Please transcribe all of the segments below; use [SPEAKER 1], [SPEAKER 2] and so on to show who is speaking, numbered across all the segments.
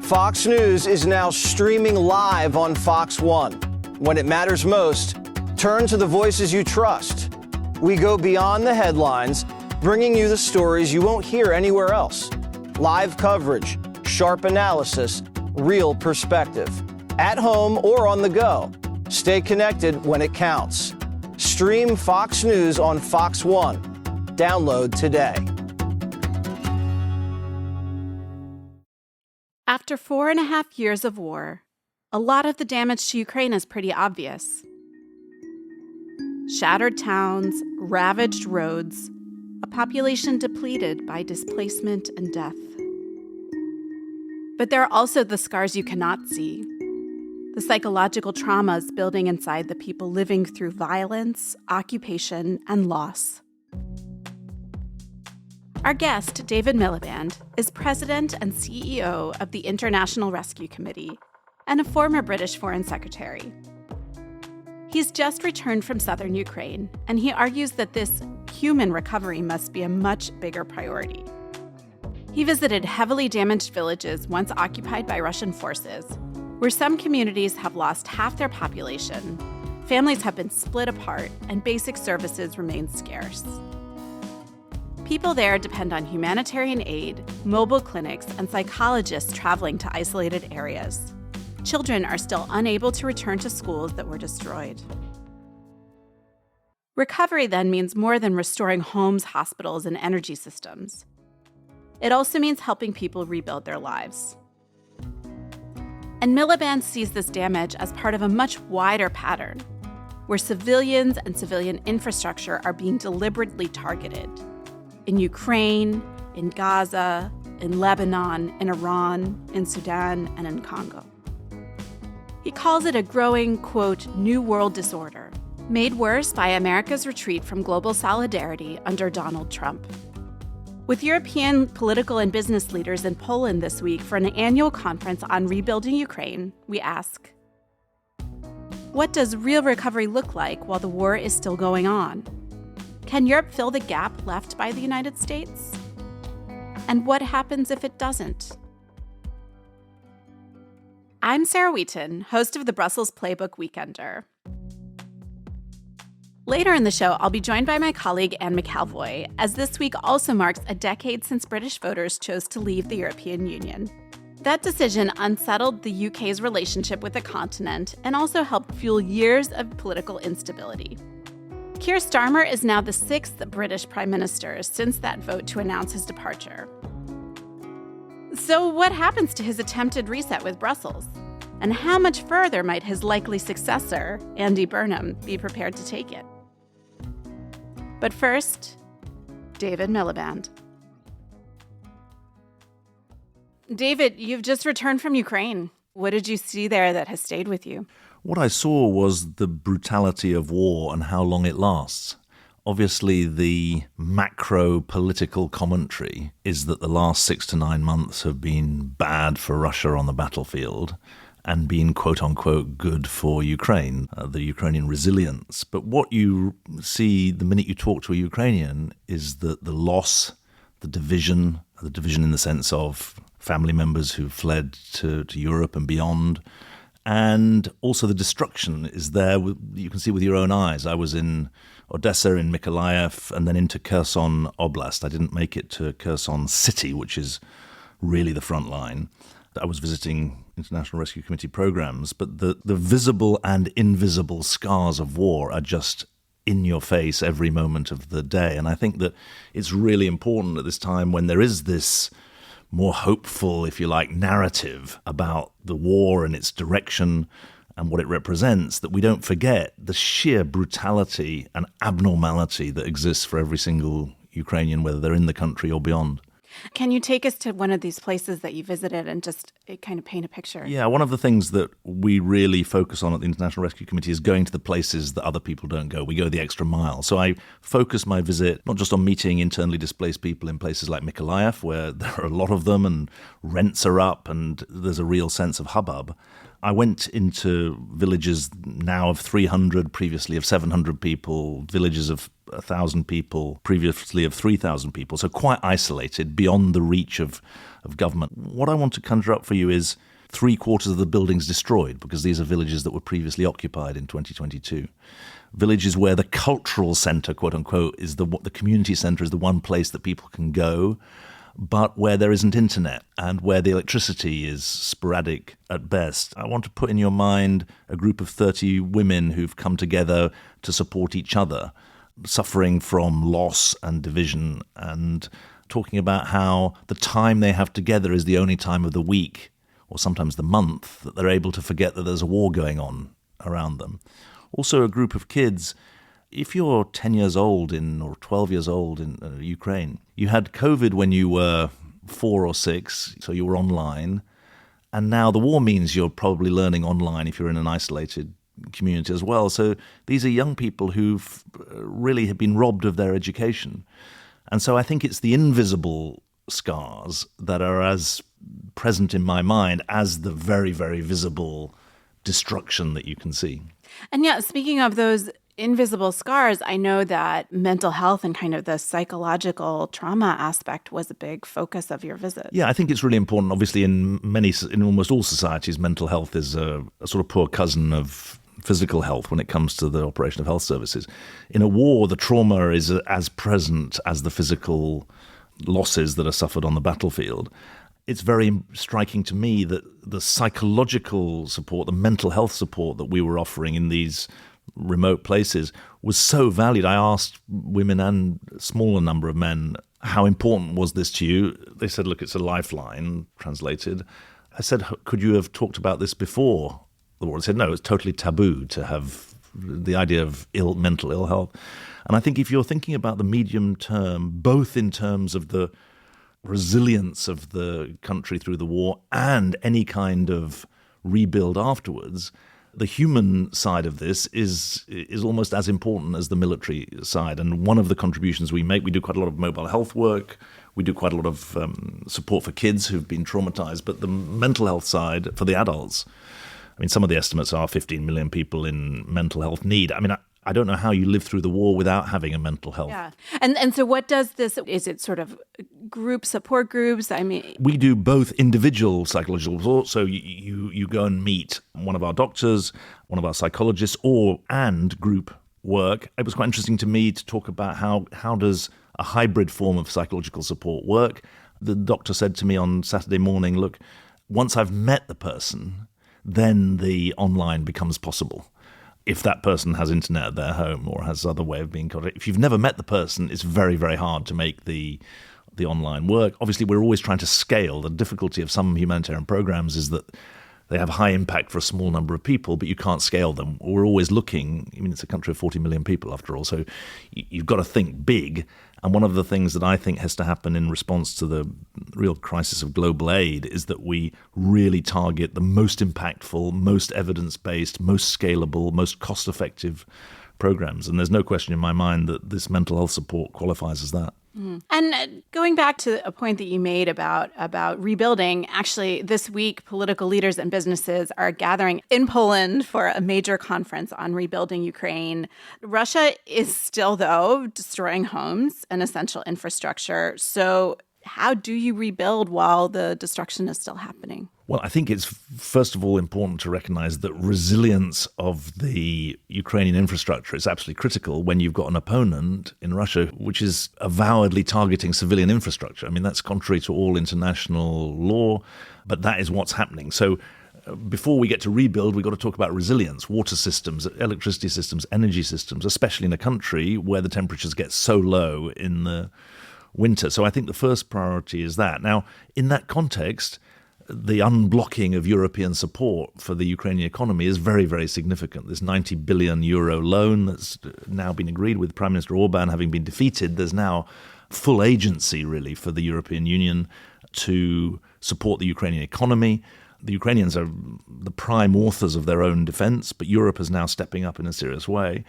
[SPEAKER 1] Fox News is now streaming live on Fox One. When it matters most, turn to the voices you trust. We go beyond the headlines, bringing you the stories you won't hear anywhere else. Live coverage, sharp analysis, real perspective. At home or on the go. Stay connected when it counts. Stream Fox News on Fox One. Download today.
[SPEAKER 2] After 4.5 years of war, a lot of the damage to Ukraine is pretty obvious. Shattered towns, ravaged roads, a population depleted by displacement and death. But there are also the scars you cannot see. The psychological traumas building inside the people living through violence, occupation, and loss. Our guest, David Miliband, is president and CEO of the International Rescue Committee and a former British Foreign Secretary. He's just returned from southern Ukraine, and he argues that this human recovery must be a much bigger priority. He visited heavily damaged villages once occupied by Russian forces, where some communities have lost half their population, families have been split apart, and basic services remain scarce. People there depend on humanitarian aid, mobile clinics, and psychologists traveling to isolated areas. Children are still unable to return to schools that were destroyed. Recovery then means more than restoring homes, hospitals, and energy systems. It also means helping people rebuild their lives. And Miliband sees this damage as part of a much wider pattern, where civilians and civilian infrastructure are being deliberately targeted. In Ukraine, in Gaza, in Lebanon, in Iran, in Sudan, and in Congo. He calls it a growing, quote, new world disorder, made worse by America's retreat from global solidarity under Donald Trump. With European political and business leaders in Poland this week for an annual conference on rebuilding Ukraine, we ask, what does real recovery look like while the war is still going on? Can Europe fill the gap left by the United States? And what happens if it doesn't? I'm Sarah Wheaton, host of the Brussels Playbook Weekender. Later in the show, I'll be joined by my colleague Anne McElvoy, as this week also marks a decade since British voters chose to leave the European Union. That decision unsettled the UK's relationship with the continent and also helped fuel years of political instability. Keir Starmer is now the 6th British Prime Minister since that vote to announce his departure. So what happens to his attempted reset with Brussels? And how much further might his likely successor, Andy Burnham, be prepared to take it? But first, David Miliband. David, you've just returned from Ukraine. What did you see there that has stayed with you?
[SPEAKER 3] What I saw was the brutality of war and how long it lasts. Obviously, the macro political commentary is that the last 6 to 9 months have been bad for Russia on the battlefield and been, quote-unquote, good for Ukraine, the Ukrainian resilience. But what you see the minute you talk to a Ukrainian is that the loss, the division in the sense of family members who fled to Europe and beyond, and also the destruction is there. You can see with your own eyes. I was in Odessa, in Mykolaiv, and then into Kherson Oblast. I didn't make it to Kherson City, which is really the front line. I was visiting International Rescue Committee programs, but the visible and invisible scars of war are just in your face every moment of the day. And I think that it's really important at this time when there is this more hopeful, if you like, narrative about the war and its direction and what it represents, that we don't forget the sheer brutality and abnormality that exists for every single Ukrainian, whether they're in the country or beyond.
[SPEAKER 2] Can you take us to one of these places that you visited and just kind of paint a picture?
[SPEAKER 3] Yeah, one of the things that we really focus on at the International Rescue Committee is going to the places that other people don't go. We go the extra mile. So I focus my visit not just on meeting internally displaced people in places like Mykolaiv, where there are a lot of them and rents are up and there's a real sense of hubbub. I went into villages now of 300, previously of 700 people, villages of 1,000 people, previously of 3,000 people, so quite isolated, beyond the reach of of government. What I want to conjure up for you is 3/4 of the buildings destroyed, because these are villages that were previously occupied in 2022. Villages where the cultural centre, quote unquote, is the community centre is the one place that people can go, but where there isn't internet and where the electricity is sporadic at best. I want to put in your mind a group of 30 women who've come together to support each other, suffering from loss and division, and talking about how the time they have together is the only time of the week, or sometimes the month, that they're able to forget that there's a war going on around them. Also a group of kids, if you're 10 years old or 12 years old in Ukraine, you had COVID when you were 4 or 6, so you were online, and now the war means you're probably learning online if you're in an isolated community as well. So these are young people who've really have been robbed of their education. And so I think it's the invisible scars that are as present in my mind as the very, very visible destruction that you can see.
[SPEAKER 2] And yeah, speaking of those invisible scars, I know that mental health and kind of the psychological trauma aspect was a big focus of your visit.
[SPEAKER 3] Yeah, I think it's really important. Obviously, in almost all societies, mental health is a sort of poor cousin of physical health when it comes to the operation of health services. In a war, the trauma is as present as the physical losses that are suffered on the battlefield. It's very striking to me that the psychological support, the mental health support that we were offering in these remote places was so valued. I asked women and a smaller number of men, how important was this to you? They said, look, it's a lifeline, translated. I said, could you have talked about this before the war? They said, no, it's totally taboo to have the idea of mental ill health. And I think if you're thinking about the medium term, both in terms of the resilience of the country through the war and any kind of rebuild afterwards, the human side of this is almost as important as the military side. And one of the contributions we make, we do quite a lot of mobile health work. We do quite a lot of support for kids who've been traumatized. But the mental health side for the adults, I mean, some of the estimates are 15 million people in mental health need. I mean, I don't know how you live through the war without having a mental health.
[SPEAKER 2] Yeah. And so what does this, is it sort of group support groups? I mean,
[SPEAKER 3] we do both individual psychological support. So you go and meet one of our doctors, one of our psychologists, and group work. It was quite interesting to me to talk about how does a hybrid form of psychological support work. The doctor said to me on Saturday morning, look, once I've met the person, then the online becomes possible. If that person has internet at their home or has other way of being in contact. If you've never met the person, it's very, very hard to make the online work. Obviously, we're always trying to scale. The difficulty of some humanitarian programs is that they have high impact for a small number of people, but you can't scale them. We're always looking, I mean, it's a country of 40 million people after all, so you've got to think big. And one of the things that I think has to happen in response to the real crisis of global aid is that we really target the most impactful, most evidence-based, most scalable, most cost-effective programs. And there's no question in my mind that this mental health support qualifies as that.
[SPEAKER 2] Mm. And going back to a point that you made about rebuilding, actually this week, political leaders and businesses are gathering in Poland for a major conference on rebuilding Ukraine. Russia is still, though, destroying homes and essential infrastructure. So how do you rebuild while the destruction is still happening?
[SPEAKER 3] Well, I think it's first of all important to recognize that resilience of the Ukrainian infrastructure is absolutely critical when you've got an opponent in Russia which is avowedly targeting civilian infrastructure. I mean, that's contrary to all international law, but that is what's happening. So before we get to rebuild, we've got to talk about resilience, water systems, electricity systems, energy systems, especially in a country where the temperatures get so low in the winter. So I think the first priority is that. Now, in that context, the unblocking of European support for the Ukrainian economy is very, very significant. This 90 billion euro loan that's now been agreed with Prime Minister Orban having been defeated, there's now full agency, really, for the European Union to support the Ukrainian economy. The Ukrainians are the prime authors of their own defense, but Europe is now stepping up in a serious way.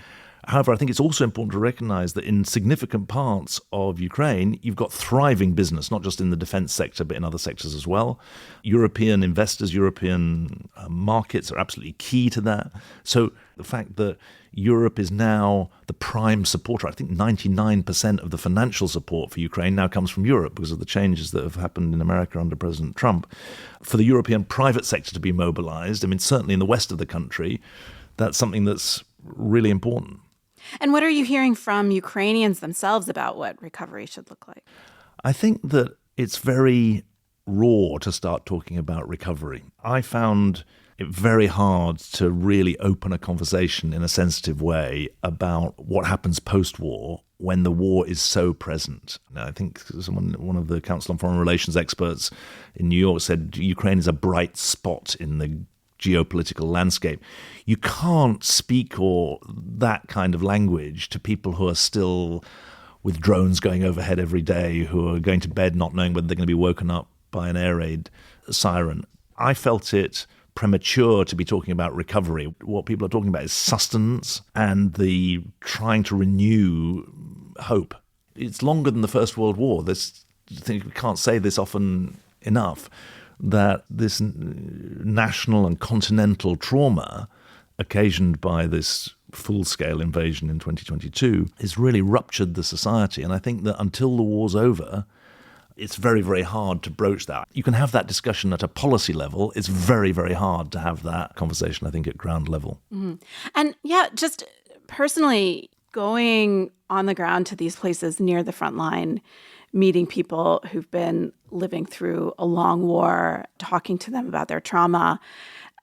[SPEAKER 3] However, I think it's also important to recognize that in significant parts of Ukraine, you've got thriving business, not just in the defense sector, but in other sectors as well. European investors, European markets are absolutely key to that. So the fact that Europe is now the prime supporter, I think 99% of the financial support for Ukraine now comes from Europe because of the changes that have happened in America under President Trump. For the European private sector to be mobilized, I mean, certainly in the west of the country, that's something that's really important.
[SPEAKER 2] And what are you hearing from Ukrainians themselves about what recovery should look like?
[SPEAKER 3] I think that it's very raw to start talking about recovery. I found it very hard to really open a conversation in a sensitive way about what happens post-war when the war is so present. Now, I think one of the Council on Foreign Relations experts in New York said Ukraine is a bright spot in the geopolitical landscape. You can't speak or that kind of language to people who are still with drones going overhead every day, who are going to bed not knowing whether they're going to be woken up by an air raid siren. I felt it premature to be talking about recovery. What people are talking about is sustenance and the trying to renew hope. It's longer than the First World War. I think we can't say this often enough, that this national and continental trauma occasioned by this full-scale invasion in 2022 has really ruptured the society. And I think that until the war's over, it's very, very hard to broach that. You can have that discussion at a policy level. It's very, very hard to have that conversation, I think, at ground level.
[SPEAKER 2] Mm-hmm. And yeah, just personally going on the ground to these places near the front line, meeting people who've been living through a long war, talking to them about their trauma.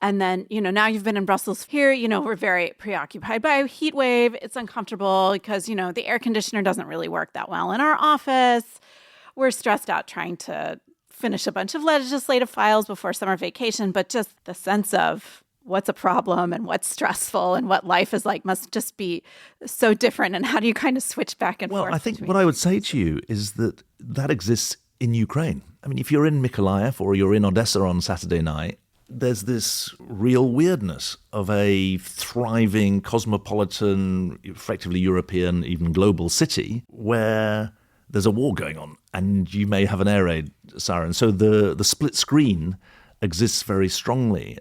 [SPEAKER 2] And then, now you've been in Brussels. Here, we're very preoccupied by a heat wave. It's uncomfortable because, the air conditioner doesn't really work that well in our office. We're stressed out trying to finish a bunch of legislative files before summer vacation. But just the sense of what's a problem and what's stressful and what life is like must just be so different. And how do you kind of switch back and forth?
[SPEAKER 3] Well, I think what I would say to you is that exists in Ukraine. I mean, if you're in Mykolaiv or you're in Odessa on Saturday night, there's this real weirdness of a thriving, cosmopolitan, effectively European, even global city where there's a war going on and you may have an air raid siren. So the split screen exists very strongly.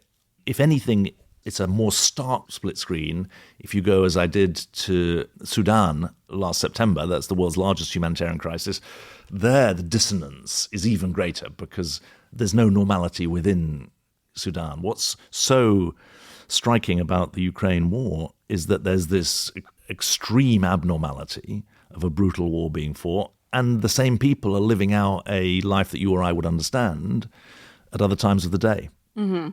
[SPEAKER 3] If anything, it's a more stark split screen if you go, as I did, to Sudan last September. That's the world's largest humanitarian crisis. There, the dissonance is even greater because there's no normality within Sudan. What's so striking about the Ukraine war is that there's this extreme abnormality of a brutal war being fought, and the same people are living out a life that you or I would understand at other times of the day.
[SPEAKER 2] Mm-hmm.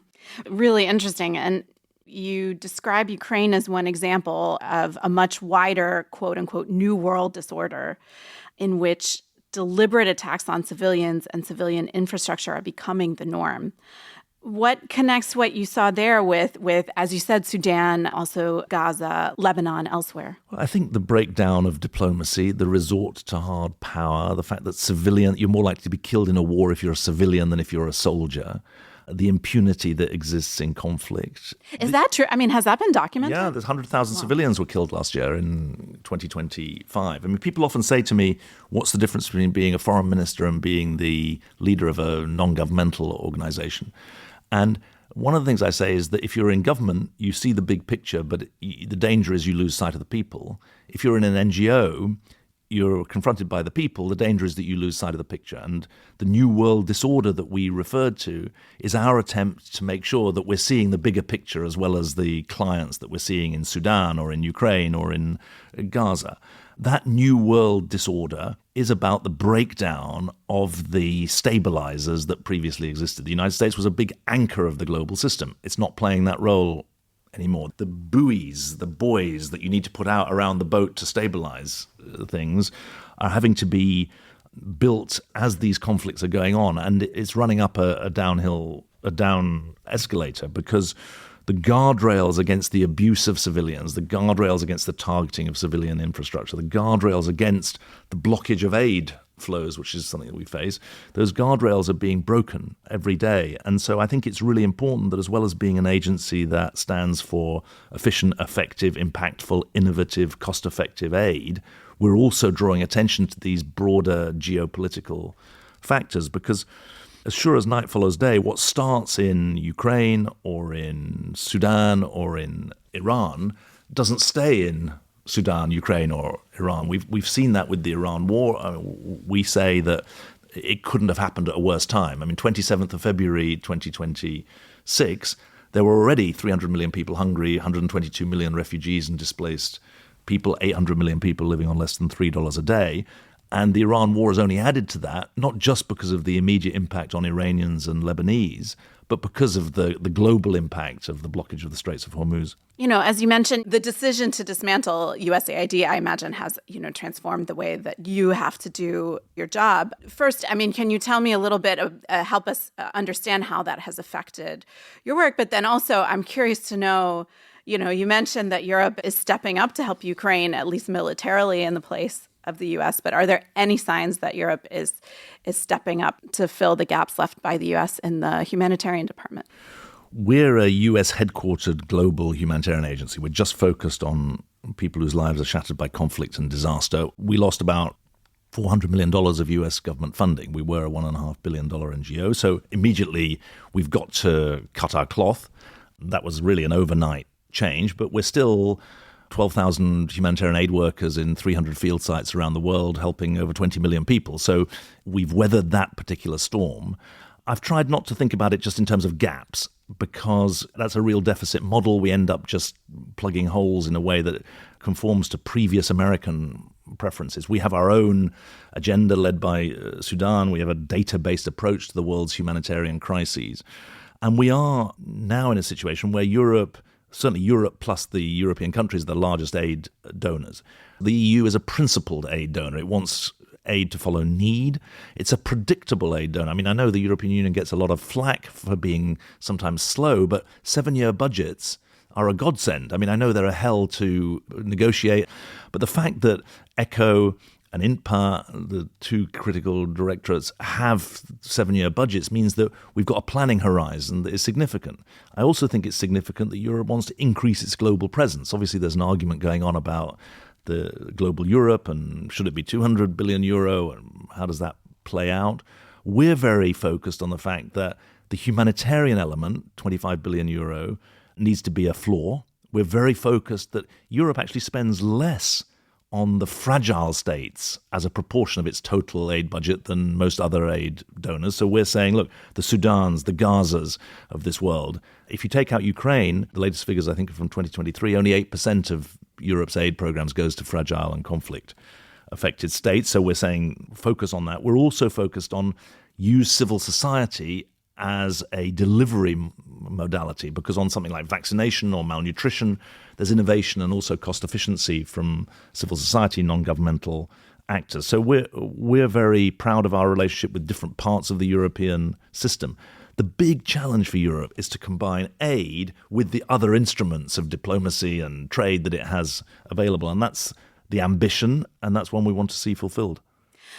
[SPEAKER 2] Really interesting. And you describe Ukraine as one example of a much wider, quote unquote, new world disorder in which deliberate attacks on civilians and civilian infrastructure are becoming the norm. What connects what you saw there with, as you said, Sudan, also Gaza, Lebanon, elsewhere?
[SPEAKER 3] Well, I think the breakdown of diplomacy, the resort to hard power, the fact that you're more likely to be killed in a war if you're a civilian than if you're a soldier, the impunity that exists in conflict.
[SPEAKER 2] Is that true? I mean, has that been documented?
[SPEAKER 3] Yeah, there's 100,000 civilians were killed last year in 2025. I mean, people often say to me, what's the difference between being a foreign minister and being the leader of a non-governmental organization? And one of the things I say is that if you're in government, you see the big picture, but the danger is you lose sight of the people. If you're in an NGO, you're confronted by the people. The danger is that you lose sight of the picture. And the new world disorder that we referred to is our attempt to make sure that we're seeing the bigger picture as well as the clients that we're seeing in Sudan or in Ukraine or in Gaza. That new world disorder is about the breakdown of the stabilizers that previously existed. The United States was a big anchor of the global system. It's not playing that role anymore. The buoys, the buoys that you need to put out around the boat to stabilize things are having to be built as these conflicts are going on. And it's running up a down escalator because the guardrails against the abuse of civilians, the guardrails against the targeting of civilian infrastructure, the guardrails against the blockage of aid flows, which is something that we face, those guardrails are being broken every day. And so I think it's really important that, as well as being an agency that stands for efficient, effective, impactful, innovative, cost-effective aid, we're also drawing attention to these broader geopolitical factors, because as sure as night follows day, what starts in Ukraine or in Sudan or in Iran doesn't stay in Sudan, Ukraine, or Iran. We've seen that with the Iran war. We say that it couldn't have happened at a worse time. 27th of February 2026, there were already 300 million people hungry, 122 million refugees and displaced people, 800 million people living on less than $3 a day. And the Iran war has only added to that, not just because of the immediate impact on Iranians and Lebanese, but because of the global impact of the blockage of the Straits of Hormuz.
[SPEAKER 2] As you mentioned, the decision to dismantle USAID, I imagine, has, transformed the way that you have to do your job. First, can you tell me a little bit, help us understand how that has affected your work? But then also, I'm curious to know, you mentioned that Europe is stepping up to help Ukraine, at least militarily, in the place of the U.S., but are there any signs that Europe is stepping up to fill the gaps left by the U.S. in the humanitarian department?
[SPEAKER 3] We're a US-headquartered global humanitarian agency. We're just focused on people whose lives are shattered by conflict and disaster. We lost about $400 million of US government funding. We were a $1.5 billion NGO. So immediately we've got to cut our cloth. That was really an overnight change, but we're still 12,000 humanitarian aid workers in 300 field sites around the world, helping over 20 million people. So we've weathered that particular storm. I've tried not to think about it just in terms of gaps, because that's a real deficit model. We end up just plugging holes in a way that conforms to previous American preferences. We have our own agenda led by Sudan. We have a data-based approach to the world's humanitarian crises. And we are now in a situation where Europe, certainly Europe plus the European countries, are the largest aid donors. The EU is a principled aid donor. It wants aid to follow need. It's a predictable aid donor. I know the European Union gets a lot of flack for being sometimes slow, but 7-year budgets are a godsend. I know they're a hell to negotiate, but the fact that ECHO and INPA, the two critical directorates, have 7-year budgets means that we've got a planning horizon that is significant. I also think it's significant that Europe wants to increase its global presence. Obviously, there's an argument going on about the global Europe and should it be 200 billion euro and how does that play out? We're very focused on the fact that the humanitarian element, 25 billion euro, needs to be a floor. We're very focused that Europe actually spends less on the fragile states as a proportion of its total aid budget than most other aid donors. So we're saying, look, the Sudans, the Gazas of this world, if you take out Ukraine, the latest figures I think are from 2023, only 8% of Europe's aid programs goes to fragile and conflict-affected states. So we're saying focus on that. We're also focused on use civil society as a delivery modality, because on something like vaccination or malnutrition, there's innovation and also cost efficiency from civil society, non-governmental actors. So we're very proud of our relationship with different parts of the European system. The big challenge for Europe is to combine aid with the other instruments of diplomacy and trade that it has available. And that's the ambition, and that's one we want to see fulfilled.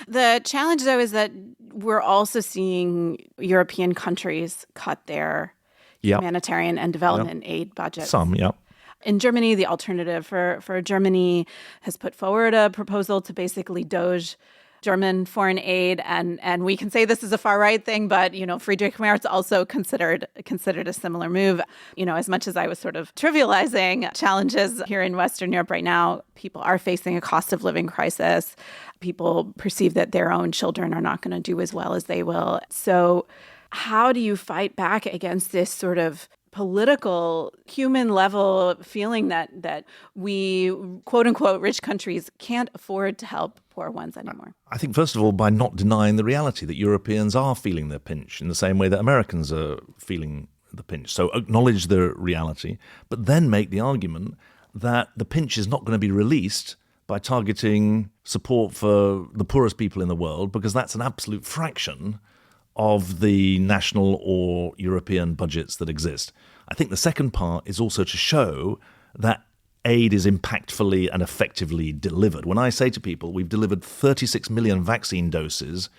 [SPEAKER 2] The challenge, though, is that we're also seeing European countries cut their humanitarian and development aid budgets.
[SPEAKER 3] Some.
[SPEAKER 2] In Germany, the Alternative for Germany has put forward a proposal to basically doge German foreign aid, and we can say this is a far-right thing, but, Friedrich Merz also considered a similar move. As much as I was sort of trivializing challenges here in Western Europe right now, people are facing a cost of living crisis. People perceive that their own children are not going to do as well as they will. So how do you fight back against this sort of political, human level feeling that we, quote unquote, rich countries can't afford to help poor ones anymore?
[SPEAKER 3] I think, first of all, by not denying the reality that Europeans are feeling their pinch in the same way that Americans are feeling the pinch. So acknowledge the reality, but then make the argument that the pinch is not going to be released by targeting support for the poorest people in the world, because that's an absolute fraction of the national or European budgets that exist. I think the second part is also to show that aid is impactfully and effectively delivered. When I say to people, we've delivered 36 million vaccine doses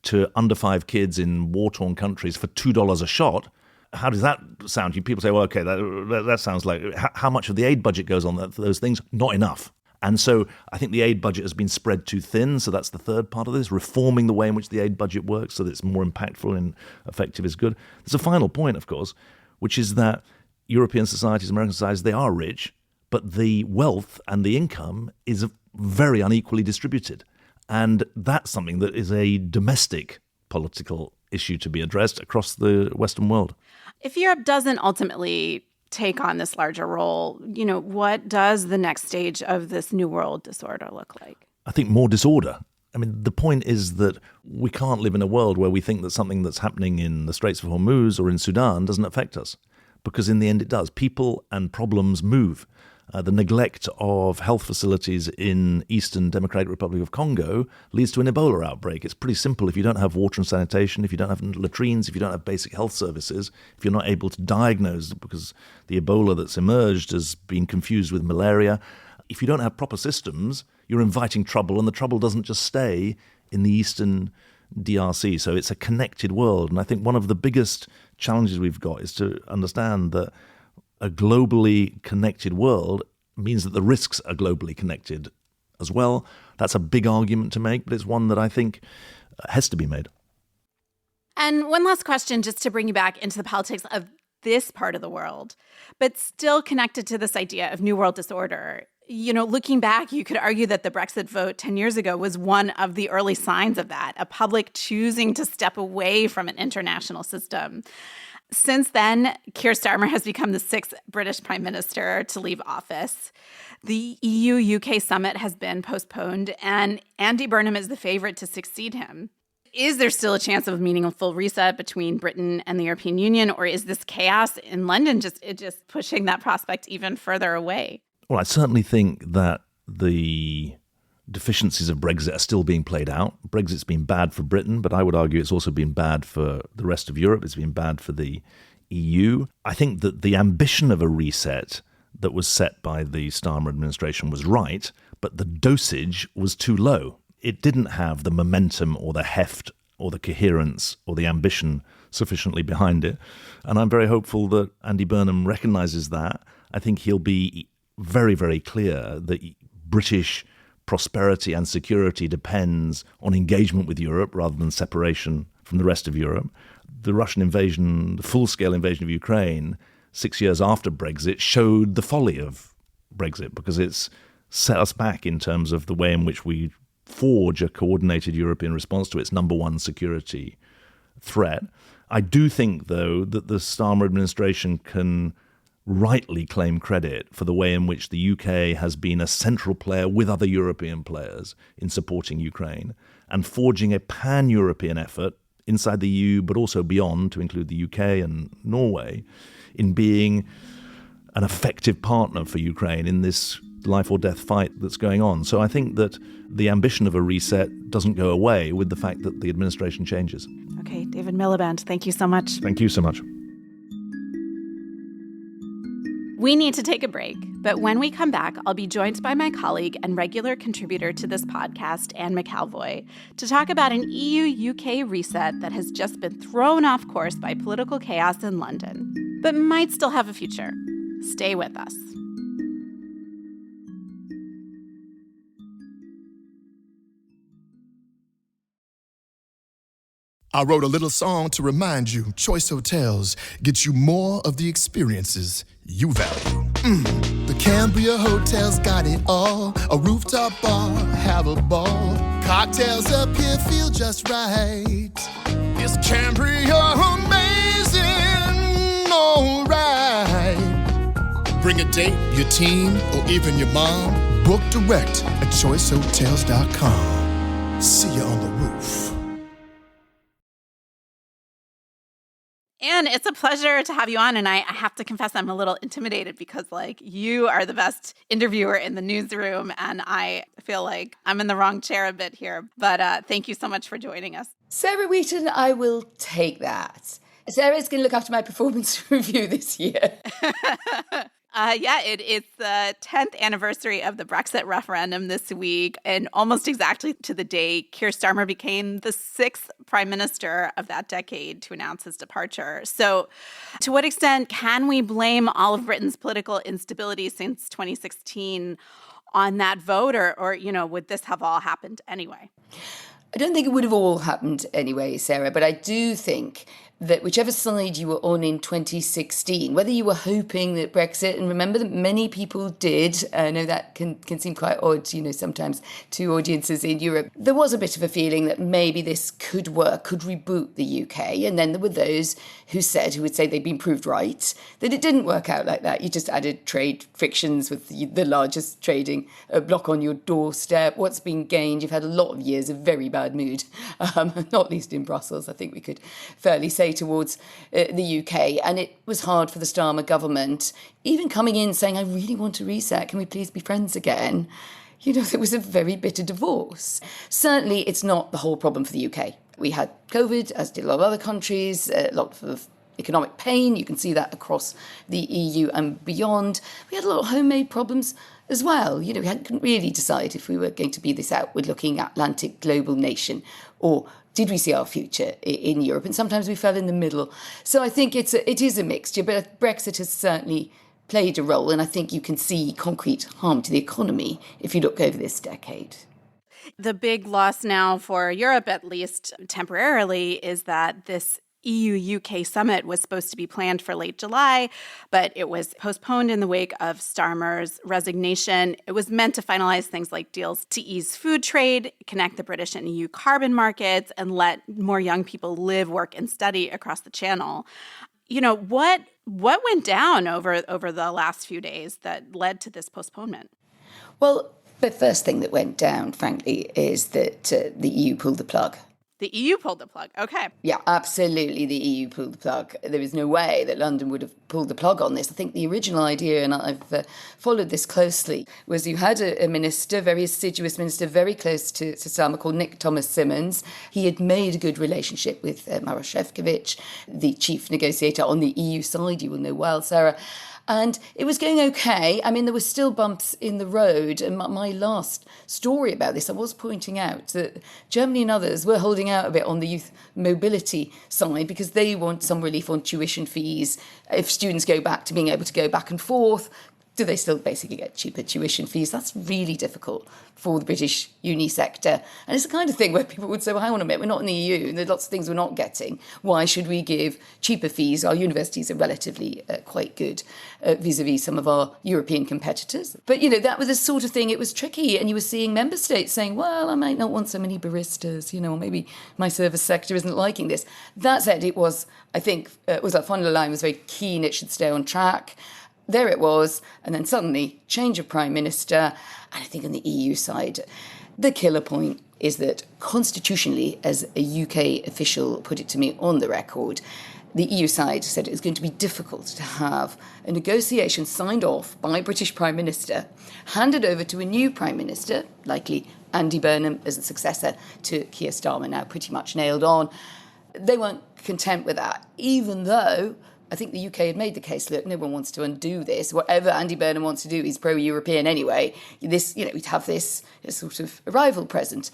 [SPEAKER 3] to under 5 kids in war-torn countries for $2 a shot, how does that sound to you? People say, well, okay, that sounds like, how much of the aid budget goes on those things? Not enough. And so I think the aid budget has been spread too thin. So that's the third part of this, reforming the way in which the aid budget works so that it's more impactful and effective is good. There's a final point, of course, which is that European societies, American societies, they are rich, but the wealth and the income is very unequally distributed. And that's something that is a domestic political issue to be addressed across the Western world.
[SPEAKER 2] If Europe doesn't ultimately take on this larger role, what does the next stage of this new world disorder look like?
[SPEAKER 3] I think more disorder. I mean, the point is that we can't live in a world where we think that something that's happening in the Straits of Hormuz or in Sudan doesn't affect us, because in the end it does. People and problems move. The neglect of health facilities in Eastern Democratic Republic of Congo leads to an Ebola outbreak. It's pretty simple. If you don't have water and sanitation, if you don't have latrines, if you don't have basic health services, if you're not able to diagnose because the Ebola that's emerged has been confused with malaria, if you don't have proper systems, you're inviting trouble, and the trouble doesn't just stay in the Eastern DRC. So it's a connected world. And I think one of the biggest challenges we've got is to understand that a globally connected world means that the risks are globally connected as well. That's a big argument to make, but it's one that I think has to be made.
[SPEAKER 2] And one last question, just to bring you back into the politics of this part of the world, but still connected to this idea of New World disorder. Looking back, you could argue that the Brexit vote 10 years ago was one of the early signs of that, a public choosing to step away from an international system. Since then, Keir Starmer has become the 6th British Prime Minister to leave office. The EU-UK summit has been postponed, and Andy Burnham is the favorite to succeed him. Is there still a chance of a meaningful reset between Britain and the European Union, or is this chaos in London just pushing that prospect even further away?
[SPEAKER 3] Well, I certainly think that the deficiencies of Brexit are still being played out. Brexit's been bad for Britain, but I would argue it's also been bad for the rest of Europe. It's been bad for the EU. I think that the ambition of a reset that was set by the Starmer administration was right, but the dosage was too low. It didn't have the momentum or the heft or the coherence or the ambition sufficiently behind it. And I'm very hopeful that Andy Burnham recognises that. I think he'll be very, very clear that British prosperity and security depends on engagement with Europe rather than separation from the rest of Europe. The Russian invasion, the full-scale invasion of Ukraine, 6 years after Brexit, showed the folly of Brexit because it's set us back in terms of the way in which we forge a coordinated European response to its number one security threat. I do think, though, that the Starmer administration can rightly claim credit for the way in which the UK has been a central player with other European players in supporting Ukraine and forging a pan-European effort inside the EU, but also beyond, to include the UK and Norway, in being an effective partner for Ukraine in this life or death fight that's going on. So I think that the ambition of a reset doesn't go away with the fact that the administration changes.
[SPEAKER 2] Okay, David Miliband, thank you so much.
[SPEAKER 3] Thank you so much.
[SPEAKER 2] We need to take a break, but when we come back, I'll be joined by my colleague and regular contributor to this podcast, Anne McElvoy, to talk about an EU-UK reset that has just been thrown off course by political chaos in London, but might still have a future. Stay with us.
[SPEAKER 4] I wrote a little song to remind you, Choice Hotels get you more of the experiences you value. The Cambria Hotel's got it all. A rooftop bar, have a ball. Cocktails up here feel just right. Is Cambria amazing? All right. Bring a date, your team, or even your mom. Book direct at choicehotels.com. See you on the roof.
[SPEAKER 2] And it's a pleasure to have you on. And I have to confess, I'm a little intimidated because, you are the best interviewer in the newsroom. And I feel like I'm in the wrong chair a bit here. But thank you so much for joining us.
[SPEAKER 5] Sarah Wheaton, I will take that. Sarah's going to look after my performance review this year.
[SPEAKER 2] It's the 10th anniversary of the Brexit referendum this week, and almost exactly to the day, Keir Starmer became the 6th prime minister of that decade to announce his departure. So to what extent can we blame all of Britain's political instability since 2016 on that vote, or would this have all happened anyway?
[SPEAKER 5] I don't think it would have all happened anyway, Sarah, but I do think that whichever side you were on in 2016, whether you were hoping that Brexit, and remember that many people did, I know that can seem quite odd, sometimes to audiences in Europe, there was a bit of a feeling that maybe this could work, could reboot the UK. And then there were those who would say they'd been proved right, that it didn't work out like that. You just added trade frictions with the largest trading bloc on your doorstep. What's been gained? You've had a lot of years of very bad mood, not least in Brussels, I think we could fairly say, towards the UK. And it was hard for the Starmer government, even coming in saying, I really want to reset, can we please be friends again? There was a very bitter divorce. Certainly, it's not the whole problem for the UK. We had COVID, as did a lot of other countries, a lot of economic pain. You can see that across the EU and beyond. We had a lot of homemade problems as well. We hadn't really decided if we were going to be this outward-looking Atlantic global nation, or did we see our future in Europe? And sometimes we fell in the middle. So I think it is a mixture, but Brexit has certainly played a role, and I think you can see concrete harm to the economy if you look over this decade.
[SPEAKER 2] The big loss now for Europe, at least temporarily, is that this EU-UK summit was supposed to be planned for late July, but it was postponed in the wake of Starmer's resignation. It was meant to finalize things like deals to ease food trade, connect the British and EU carbon markets, and let more young people live, work, and study across the channel. What went down over the last few days that led to this postponement?
[SPEAKER 5] Well, the first thing that went down, frankly, is that the EU pulled the plug.
[SPEAKER 2] The EU pulled the plug. Okay.
[SPEAKER 5] Yeah, absolutely. The EU pulled the plug. There was no way that London would have pulled the plug on this. I think the original idea, and I've followed this closely, was you had a minister, very assiduous minister, very close to Starmer, called Nick Thomas-Symonds. He had made a good relationship with Maroš Šefčovič, the chief negotiator on the EU side, you will know well, Sarah. And it was going okay. I mean, there were still bumps in the road. And my last story about this, I was pointing out that Germany and others were holding out a bit on the youth mobility side because they want some relief on tuition fees. If students go back to being able to go back and forth, do they still basically get cheaper tuition fees? That's really difficult for the British uni sector. And it's the kind of thing where people would say, well, hang on a minute, we're not in the EU, and there are lots of things we're not getting. Why should we give cheaper fees? Our universities are relatively quite good vis-a-vis some of our European competitors. But, that was the sort of thing, it was tricky. And you were seeing member states saying, well, I might not want so many baristas, or maybe my service sector isn't liking this. That said, it was, I think, Ursula von der Leyen was very keen it should stay on track. There it was, and then suddenly, change of Prime Minister. And I think on the EU side, the killer point is that constitutionally, as a UK official put it to me on the record, the EU side said it was going to be difficult to have a negotiation signed off by a British Prime Minister, handed over to a new Prime Minister, likely Andy Burnham as the successor to Keir Starmer, now pretty much nailed on. They weren't content with that, even though I think the UK had made the case, look, no one wants to undo this. Whatever Andy Burnham wants to do, he's pro-European anyway. We'd have this sort of arrival present.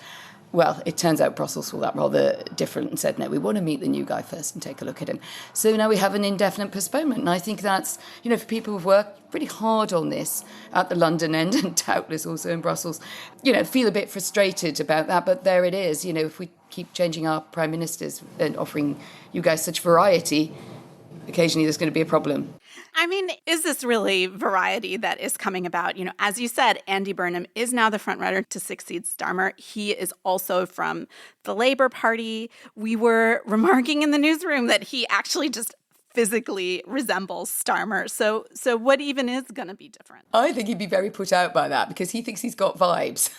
[SPEAKER 5] Well, it turns out Brussels saw that rather different and said, no, we want to meet the new guy first and take a look at him. So now we have an indefinite postponement. And I think that's, for people who've worked pretty hard on this at the London end and doubtless also in Brussels, feel a bit frustrated about that. But there it is. If we keep changing our prime ministers and offering you guys such variety, occasionally there's going to be a problem.
[SPEAKER 2] I mean, is this really variety that is coming about? As you said, Andy Burnham is now the frontrunner to succeed Starmer. He is also from the Labour Party. We were remarking in the newsroom that he actually just physically resembles Starmer. So what even is going to be different?
[SPEAKER 5] I think he'd be very put out by that because he thinks he's got vibes.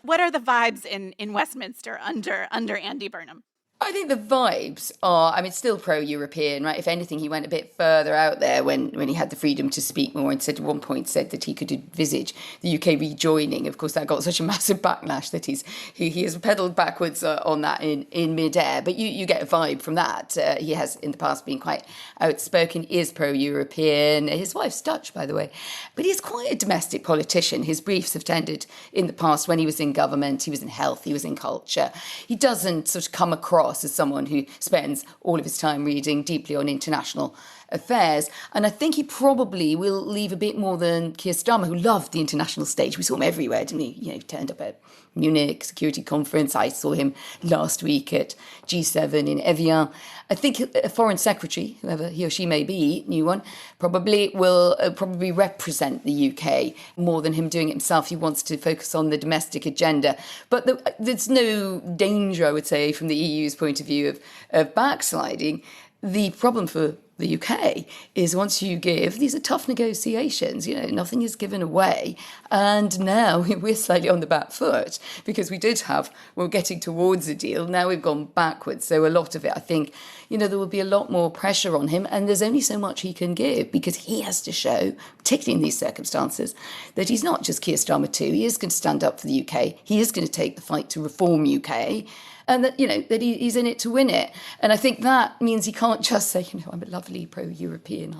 [SPEAKER 2] What are the vibes in Westminster under Andy Burnham?
[SPEAKER 5] I think the vibes are, still pro-European, right? If anything, he went a bit further out there when he had the freedom to speak more and at one point said that he could envisage the UK rejoining. Of course, that got such a massive backlash that he has pedalled backwards on that in midair. But you get a vibe from that. He has in the past been quite outspoken, is pro-European. His wife's Dutch, by the way. But he's quite a domestic politician. His briefs have tended in the past, when he was in government, he was in health, he was in culture. He doesn't sort of come across as someone who spends all of his time reading deeply on international affairs. And I think he probably will leave a bit more than Keir Starmer, who loved the international stage. We saw him everywhere, didn't he? He turned up at Munich Security Conference. I saw him last week at G7 in Evian. I think a foreign secretary, whoever he or she may be, new one, probably will probably represent the UK more than him doing it himself. He wants to focus on the domestic agenda. But there's no danger, I would say, from the EU's point of view of backsliding. The problem for the UK is once you give, these are tough negotiations, nothing is given away. And now we're slightly on the back foot because we're getting towards a deal. Now we've gone backwards. So a lot of it, I think, there will be a lot more pressure on him. And there's only so much he can give because he has to show, particularly in these circumstances, that he's not just Keir Starmer too. He is going to stand up for the UK. He is going to take the fight to reform UK. And that, that he's in it to win it. And I think that means he can't just say, I'm a lovely pro-European.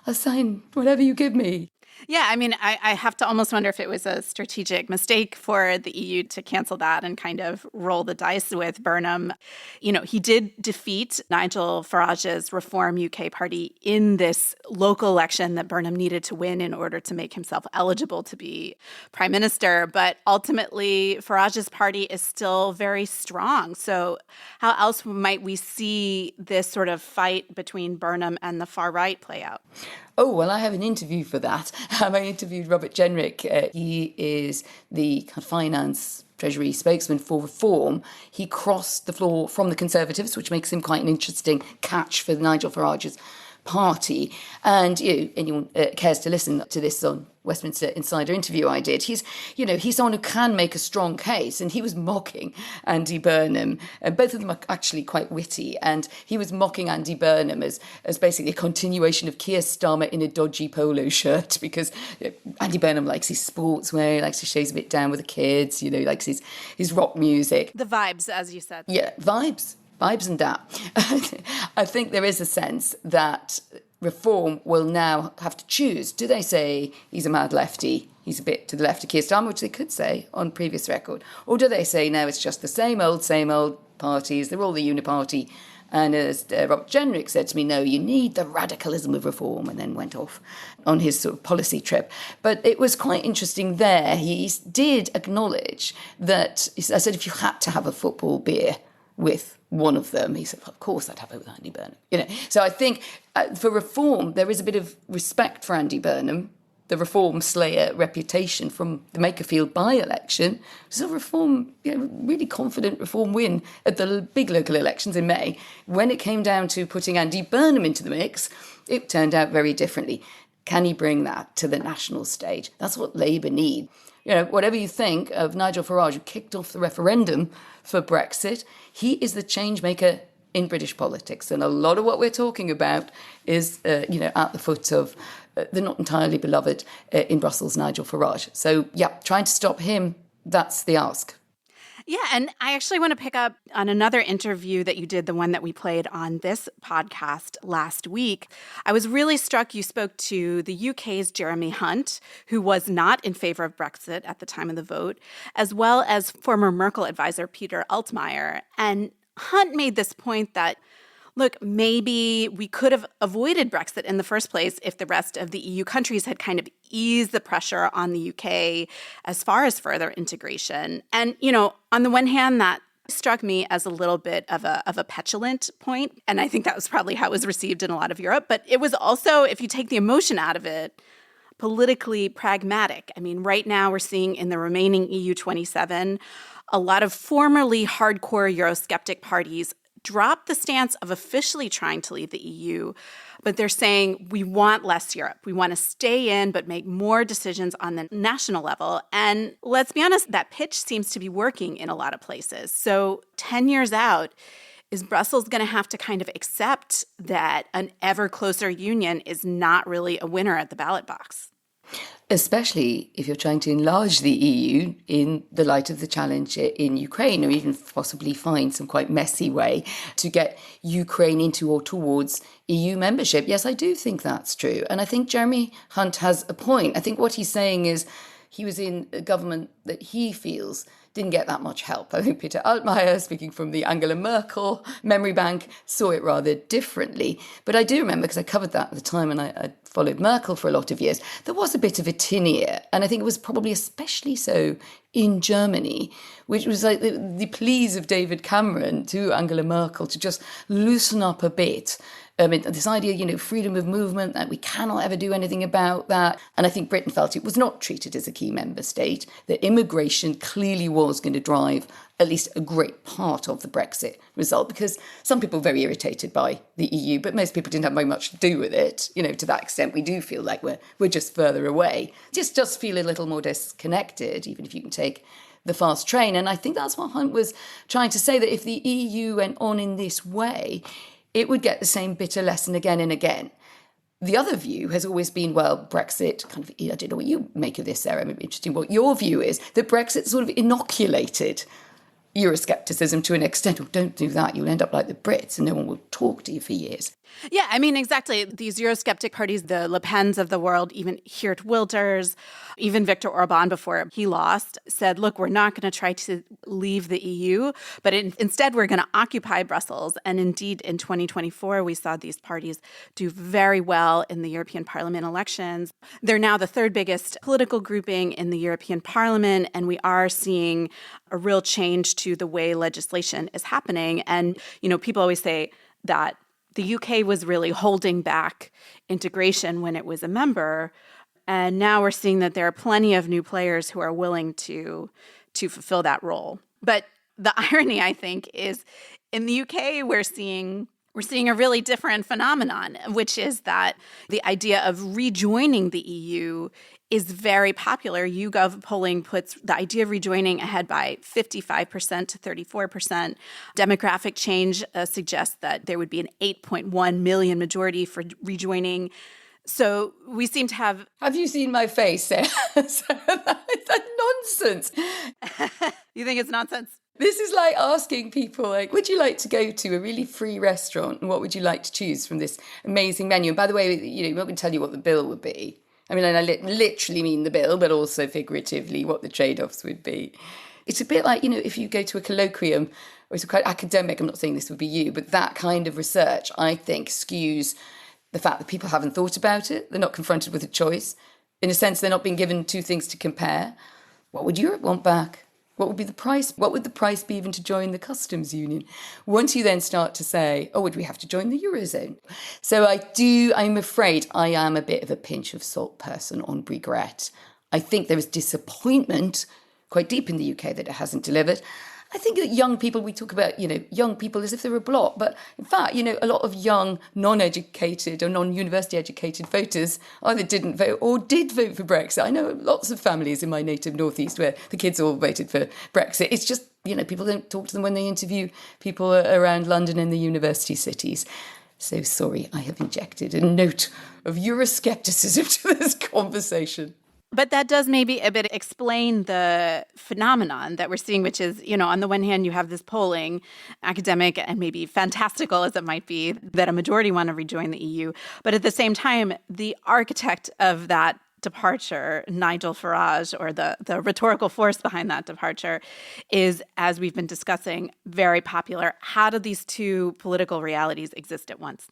[SPEAKER 5] I'll sign whatever you give me.
[SPEAKER 2] Yeah, I have to almost wonder if it was a strategic mistake for the EU to cancel that and kind of roll the dice with Burnham. He did defeat Nigel Farage's Reform UK party in this local election that Burnham needed to win in order to make himself eligible to be prime minister. But ultimately, Farage's party is still very strong. So how else might we see this sort of fight between Burnham and the far right play out?
[SPEAKER 5] Oh, well, I have an interview for that. I interviewed Robert Jenrick. He is the finance Treasury spokesman for Reform. He crossed the floor from the Conservatives, which makes him quite an interesting catch for Nigel Farage's party. And anyone cares to listen to this on Westminster Insider interview I did, he's someone who can make a strong case, and he was mocking Andy Burnham, and both of them are actually quite witty, and he was mocking Andy Burnham as basically a continuation of Keir Starmer in a dodgy polo shirt, because Andy Burnham likes his sportswear, he likes to shave a bit down with the kids, he likes his rock music.
[SPEAKER 2] The vibes, as you said.
[SPEAKER 5] Yeah, vibes and that. I think there is a sense that Reform will now have to choose. Do they say he's a mad lefty, he's a bit to the left of Keir Starmer, which they could say on previous record? Or do they say, no, it's just the same old parties, they're all the uniparty? And as Robert Jenrick said to me, no, you need the radicalism of Reform, and then went off on his sort of policy trip. But it was quite interesting there. He did acknowledge that, I said, if you had to have a football beer with one of them, he said, well, of course I'd have it with Andy Burnham. So I think for Reform, there is a bit of respect for Andy Burnham, the Reform slayer reputation from the Makerfield by-election. So Reform, really confident Reform win at the big local elections in May. When it came down to putting Andy Burnham into the mix, it turned out very differently. Can he bring that to the national stage? That's what Labour need. Whatever you think of Nigel Farage, who kicked off the referendum for Brexit, he is the change maker in British politics. And a lot of what we're talking about is, at the foot of the not entirely beloved in Brussels, Nigel Farage. So, trying to stop him, that's the ask.
[SPEAKER 2] Yeah, and I actually want to pick up on another interview that you did, the one that we played on this podcast last week. I was really struck you spoke to the UK's Jeremy Hunt, who was not in favor of Brexit at the time of the vote, as well as former Merkel advisor Peter Altmaier. And Hunt made this point that, look, maybe we could have avoided Brexit in the first place if the rest of the EU countries had kind of eased the pressure on the UK as far as further integration. And, on the one hand, that struck me as a little bit of a petulant point. And I think that was probably how it was received in a lot of Europe. But it was also, if you take the emotion out of it, politically pragmatic. Right now we're seeing in the remaining EU 27, a lot of formerly hardcore Eurosceptic parties drop the stance of officially trying to leave the EU, but they're saying we want less Europe. We want to stay in, but make more decisions on the national level. And let's be honest, that pitch seems to be working in a lot of places. So 10 years out, is Brussels going to have to kind of accept that an ever closer union is not really a winner at the ballot box?
[SPEAKER 5] Especially if you're trying to enlarge the EU in the light of the challenge in Ukraine, or even possibly find some quite messy way to get Ukraine into or towards EU membership. Yes, I do think that's true. And I think Jeremy Hunt has a point. I think what he's saying is he was in a government that he feels didn't get that much help. I think Peter Altmaier, speaking from the Angela Merkel memory bank, saw it rather differently. But I do remember, because I covered that at the time and I followed Merkel for a lot of years, there was a bit of a tin ear. And I think it was probably especially so in Germany, which was like the pleas of David Cameron to Angela Merkel to just loosen up a bit. This idea, freedom of movement, that we cannot ever do anything about that. And I think Britain felt it was not treated as a key member state, that immigration clearly was going to drive at least a great part of the Brexit result, because some people were very irritated by the EU, but most people didn't have very much to do with it. To that extent, we do feel like we're just further away. Just does feel a little more disconnected, even if you can take the fast train. And I think that's what Hunt was trying to say, that if the EU went on in this way, it would get the same bitter lesson again and again. The other view has always been, well, Brexit, I don't know what you make of this, Sarah, maybe interesting what your view is, that Brexit sort of inoculated Euroscepticism to an extent. Well, don't do that, you'll end up like the Brits and no one will talk to you for years.
[SPEAKER 2] Yeah, exactly. These Eurosceptic parties, the Le Pens of the world, even Geert Wilders, even Viktor Orban before he lost, said, look, we're not going to try to leave the EU, but instead we're going to occupy Brussels. And indeed, in 2024, we saw these parties do very well in the European Parliament elections. They're now the third biggest political grouping in the European Parliament, and we are seeing a real change to the way legislation is happening. And, people always say that the UK was really holding back integration when it was a member. And now we're seeing that there are plenty of new players who are willing to fulfill that role. But the irony, I think, is in the UK, we're seeing a really different phenomenon, which is that the idea of rejoining the EU is very popular. YouGov polling puts the idea of rejoining ahead by 55% to 34%. Demographic change suggests that there would be an 8.1 million majority for rejoining. So we seem to have...
[SPEAKER 5] Have you seen my face, Sarah? That's nonsense.
[SPEAKER 2] You think it's nonsense?
[SPEAKER 5] This is like asking people, would you like to go to a really free restaurant and what would you like to choose from this amazing menu? And by the way, I'm not going to tell you what the bill would be. And I literally mean the bill, but also figuratively what the trade-offs would be. It's a bit like, if you go to a colloquium, or it's quite academic, I'm not saying this would be you, but that kind of research, I think, skews the fact that people haven't thought about it. They're not confronted with a choice. In a sense, they're not being given two things to compare. What would Europe want back? What would be the price? What would the price be even to join the customs union? Once you then start to say, would we have to join the Eurozone? So I'm afraid I am a bit of a pinch of salt person on regret. I think there is disappointment quite deep in the UK that it hasn't delivered. I think that young people, we talk about, young people as if they're a block. But in fact, a lot of young, non-educated or non-university educated voters either didn't vote or did vote for Brexit. I know lots of families in my native northeast where the kids all voted for Brexit. It's just, people don't talk to them when they interview people around London and the university cities. So sorry, I have injected a note of Euroscepticism to this conversation.
[SPEAKER 2] But that does maybe a bit explain the phenomenon that we're seeing, which is, on the one hand, you have this polling, academic and maybe fantastical as it might be, that a majority want to rejoin the EU. But at the same time, the architect of that departure, Nigel Farage, or the rhetorical force behind that departure, is, as we've been discussing, very popular. How do these two political realities exist at once?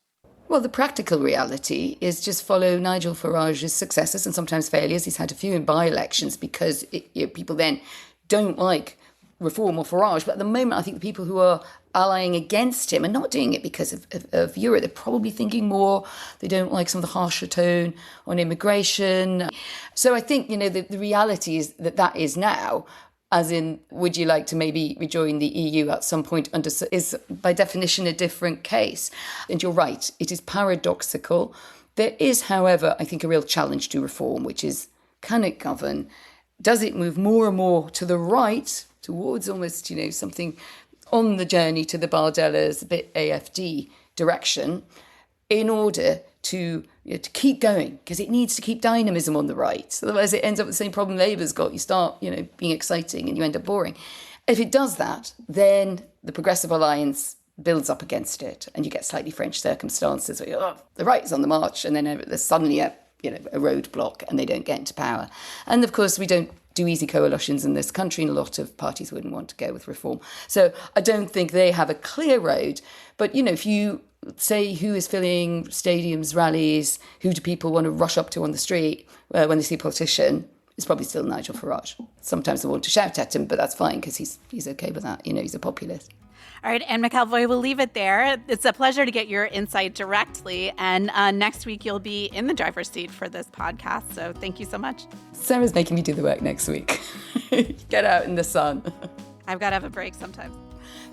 [SPEAKER 5] Well, the practical reality is just follow Nigel Farage's successes and sometimes failures. He's had a few in by-elections because people then don't like Reform or Farage. But at the moment, I think the people who are allying against him are not doing it because of Europe. They're probably thinking more. They don't like some of the harsher tone on immigration. So I think, the reality is that is now, as in, would you like to maybe rejoin the EU at some point, is by definition a different case. And you're right, it is paradoxical. There is, however, I think a real challenge to reform, which is, can it govern? Does it move more and more to the right, towards almost, something on the journey to the Bardellas, a bit AFD direction, in order to keep going, because it needs to keep dynamism on the right. Otherwise it ends up with the same problem Labour's got. You start, being exciting and you end up boring. If it does that, then the Progressive Alliance builds up against it, and you get slightly French circumstances where the right is on the march, and then there's suddenly a roadblock and they don't get into power. And of course, we don't do easy coalitions in this country, and a lot of parties wouldn't want to go with reform. So I don't think they have a clear road. But, if you say who is filling stadiums, rallies, who do people want to rush up to on the street when they see a politician, it's probably still Nigel Farage. Sometimes they want to shout at him, but that's fine because he's okay with that. He's a populist.
[SPEAKER 2] All right, Anne McElvoy, we'll leave it there. It's a pleasure to get your insight directly. And next week, you'll be in the driver's seat for this podcast. So thank you so much.
[SPEAKER 5] Sarah's making me do the work next week. Get out in the sun.
[SPEAKER 2] I've got to have a break sometimes.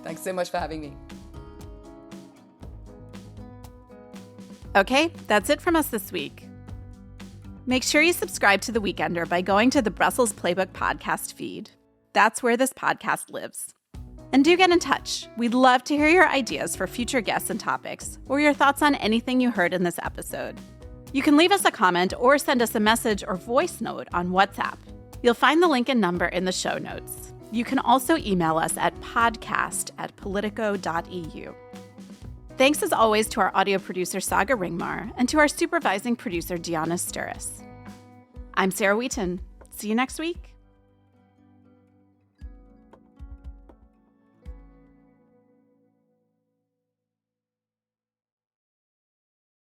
[SPEAKER 5] Thanks so much for having me.
[SPEAKER 2] Okay, that's it from us this week. Make sure you subscribe to The Weekender by going to the Brussels Playbook podcast feed. That's where this podcast lives. And do get in touch. We'd love to hear your ideas for future guests and topics, or your thoughts on anything you heard in this episode. You can leave us a comment or send us a message or voice note on WhatsApp. You'll find the link and number in the show notes. You can also email us at podcast@politico.eu. Thanks as always to our audio producer, Saga Ringmar, and to our supervising producer, Deanna Sturris. I'm Sarah Wheaton. See you next week.